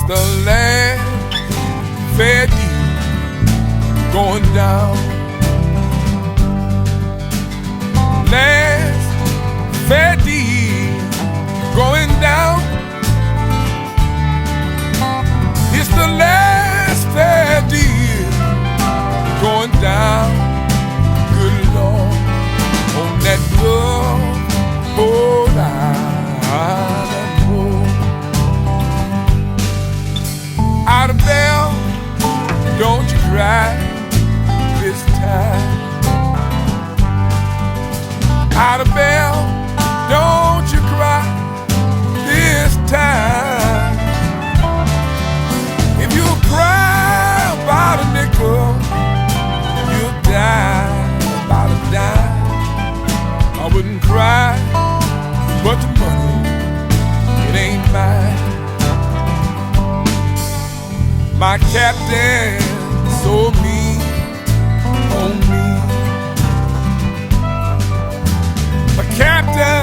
the last fair deal going down. Last fair deal going down. It's the last fair deal going down. Good Lord, on that Gulfport Island road. Ida Belle, don't you cry this time. Ida Belle, don't you cry this time. If you cry about a nickel, you'll die about a dime. I wouldn't cry, but the money, it ain't mine. My captain so mean on me. My captain